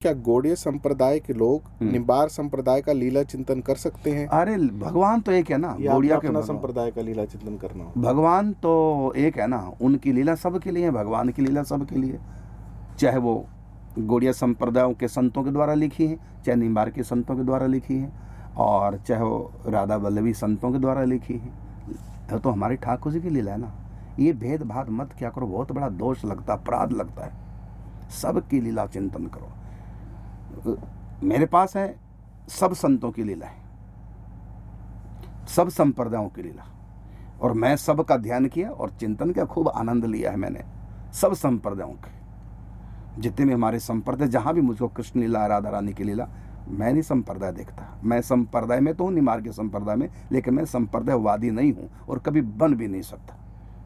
क्या गौड़ीय संप्रदाय के लोग निम्बार संप्रदाय का लीला चिंतन कर सकते हैं? अरे भगवान तो एक है ना, या गौड़िया अपना के अपना भगवान संप्रदाय का लीला चिंतन करना हो? भगवान तो एक है ना, उनकी लीला सबके लिए है, भगवान की लीला सबके लिए। चाहे वो गौड़िया संप्रदायों के संतों के द्वारा लिखी है, चाहे निम्बार के संतों के द्वारा लिखी है, और चाहे वो राधा वल्लभी संतों के द्वारा लिखी है, तो हमारे ठाकुर जी की लीला है ना। ये भेदभाव मत क्या करो, बहुत बड़ा दोष लगता, अपराध लगता है। सबकी लीला चिंतन करो। मेरे पास है सब संतों की लीला है, सब संप्रदायों की लीला, और मैं सबका ध्यान किया और चिंतन किया, खूब आनंद लिया है मैंने सब संप्रदायों के। जितने भी हमारे संप्रदाय, जहाँ भी मुझको कृष्ण लीला, राधा रानी की लीला, मैं नहीं संप्रदाय देखता। मैं संप्रदाय में तो हूँ, निम्बार के संप्रदाय में, लेकिन मैं संप्रदायवादी नहीं हूँ और कभी बन भी नहीं सकता।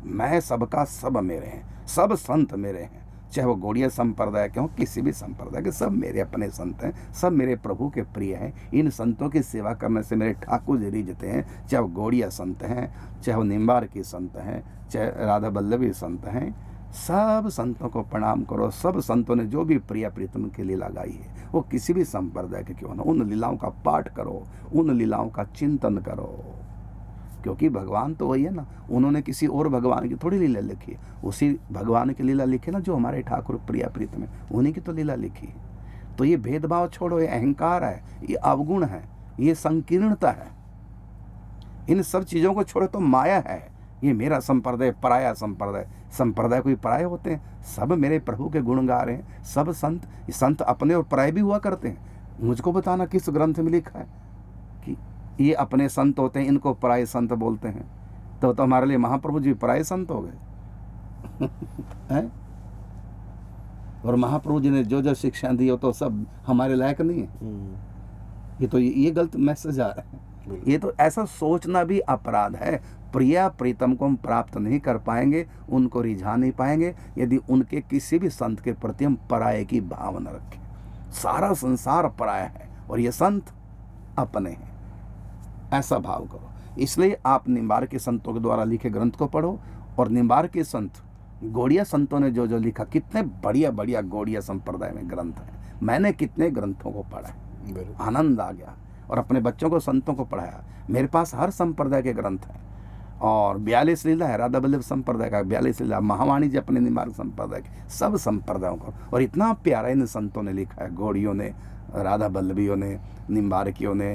मैं सबका सब मेरे हैं, सब संत मेरे हैं, चाहे वो गौड़िया संप्रदाय के हों, किसी भी संप्रदाय के, सब मेरे अपने संत हैं, सब मेरे प्रभु के प्रिय हैं। इन संतों की सेवा करने से मेरे ठाकुर जी रिझते हैं। चाहे वो गौड़िया संत हैं, चाहे वो निम्बार के संत हैं, चाहे राधा वल्लभी संत हैं, सब संतों को प्रणाम करो। सब संतों ने जो भी प्रिया प्रीतम की लीला गाई है, वो किसी भी संप्रदाय के क्यों ना, उन लीलाओं का पाठ करो, उन लीलाओं का चिंतन करो, क्योंकि भगवान तो वही है ना। उन्होंने किसी और भगवान की थोड़ी लीला लिखी है, उसी भगवान की लीला लिखी ना जो हमारे ठाकुर प्रिया प्रीतम है, उन्हीं की तो लीला लिखी है। तो ये भेदभाव छोड़ो, ये अहंकार है, ये अवगुण है, ये संकीर्णता है। इन सब चीज़ों को छोड़ो तो माया है। ये मेरा संप्रदाय, पराया संप्रदाय, संप्रदाय कोई पराये होते हैं? सब मेरे प्रभु के गुण गा रहे हैं। सब संत अपने और पराये भी हुआ करते हैं। मुझको बताना किस ग्रंथ में लिखा है कि ये अपने संत होते हैं, इनको पराये संत बोलते हैं? तो हमारे लिए महाप्रभु जी पराये संत हो गए हैं? और महाप्रभु जी ने जो जो शिक्षा दी हो तो सब हमारे लायक नहीं है। ये तो ये गलत मैसेज आ रहा है। ये तो ऐसा सोचना भी अपराध है। प्रिया प्रीतम को हम प्राप्त नहीं कर पाएंगे, उनको रिझा नहीं पाएंगे, यदि उनके किसी भी संत के प्रति हम पराये की भाव न रखें। सारा संसार पराया है और ये संत अपने हैं, ऐसा भाव करो। इसलिए आप निम्बार के संतों के द्वारा लिखे ग्रंथ को पढ़ो, और निम्बार के संत, गौड़िया संतों ने जो जो लिखा, कितने बढ़िया बढ़िया गौड़िया संप्रदाय में ग्रंथ हैं। मैंने कितने ग्रंथों को पढ़ा है, आनंद आ गया, और अपने बच्चों को संतों को पढ़ाया। मेरे पास हर संप्रदाय के ग्रंथ हैं, और 42 लीला है राधा वल्लभ संप्रदाय का, 42 लीला महावाणी जी अपने निम्बार संप्रदाय के, सब संप्रदायों को। और इतना प्यारा इन संतों ने लिखा है, गौड़ियों ने, राधा वल्लभियों ने, निम्बारकियों ने,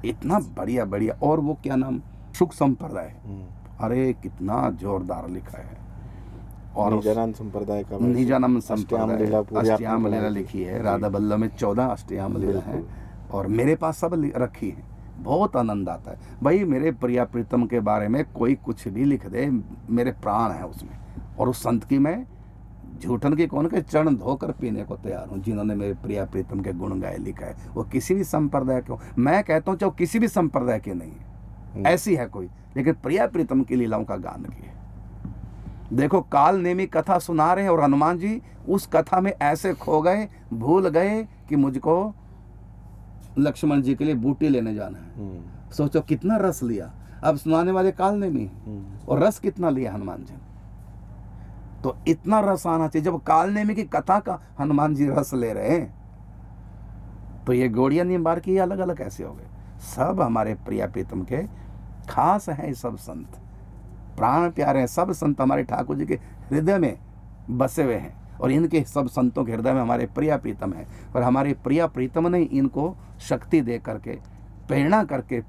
इतना बढ़िया बढ़िया। और वो क्या नाम, सुख संप्रदाय, अरे कितना जोरदार लिखा है। और निजानंद संप्रदाय का, निजानंद संप्रदाय अष्टयाम लीला लिखी है। राधा वल्लभ में 14 अष्टयाम लीला है, और मेरे पास सब रखी है। बहुत आनंद आता है भाई। मेरे प्रिया प्रीतम के बारे में कोई कुछ भी लिख दे, मेरे प्राण है उसमें। और उस संत की मैं झूठन के कौन के चरण धोकर पीने को तैयार हूँ, जिन्होंने मेरे प्रिया प्रीतम के गुण गाए लिखा है। वो किसी भी संप्रदाय के, मैं कहता हूँ चाहे किसी भी संप्रदाय के नहीं है, ऐसी है कोई, लेकिन प्रिया प्रीतम की लीलाओं का गान किया। देखो काल नेमी कथा सुना रहे हैं, और हनुमान जी उस कथा में ऐसे खो गए, भूल गए कि मुझको लक्ष्मण जी के लिए बूटी लेने जाना है। सोचो कितना रस लिया। अब सुनाने वाले काल नेमी, और रस कितना लिया हनुमान जी। तो इतना रस आना चाहिए। जब काल नेमी की कथा का हनुमान जी रस ले रहे हैं, तो ये गौड़िया निम्बार की अलग अलग कैसे हो गए? सब हमारे प्रिया प्रीतम के खास हैं। सब संत प्राण प्यारे हैं। सब संत हमारे ठाकुर जी के हृदय में बसे हुए हैं, और इनके सब संतों के हृदय में हमारे प्रिया प्रीतम है। और हमारे प्रिया प्रीतम ने इनको शक्ति दे करके, प्रेरणा करके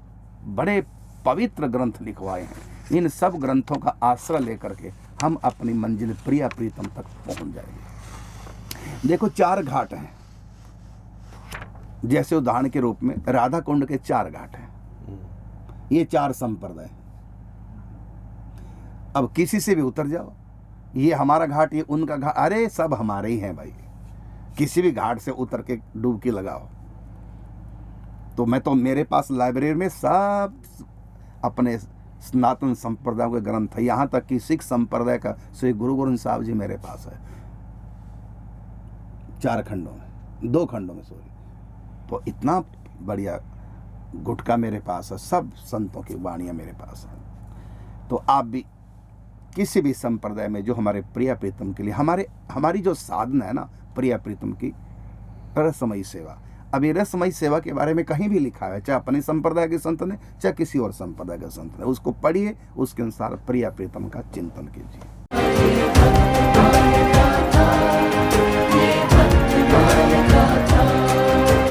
बड़े पवित्र ग्रंथ लिखवाए हैं। इन सब ग्रंथों का आश्रय लेकर के हम अपनी मंजिल प्रिया प्रीतम तक पहुंच जाएंगे। देखो 4 घाट हैं, जैसे उदाहरण के रूप में राधा कुंड के 4 घाट हैं। ये 4 संप्रदाय। अब किसी से भी उतर जाओ, ये हमारा घाट, ये उनका घाट, अरे सब हमारे ही हैं भाई। किसी भी घाट से उतर के डुबकी लगाओ। तो मैं तो, मेरे पास लाइब्रेरी में सब अपने सनातन संप्रदाय के ग्रंथ है। यहाँ तक कि सिख संप्रदाय का श्री गुरु गोविंद साहब जी मेरे पास है, 4 खंडों में, 2 खंडों में सॉरी। तो इतना बढ़िया गुटका मेरे पास है, सब संतों की वाणियाँ मेरे पास है। तो आप भी किसी भी संप्रदाय में, जो हमारे प्रिया प्रीतम के लिए, हमारी जो साधना है ना प्रिया प्रीतम की, रहस्यमयी सेवा। अब ये रहस्यमयी सेवा के बारे में कहीं भी लिखा है, चाहे अपने संप्रदाय के संत ने चाहे किसी और संप्रदाय के संत ने, उसको पढ़िए, उसके अनुसार प्रिया प्रीतम का चिंतन कीजिए।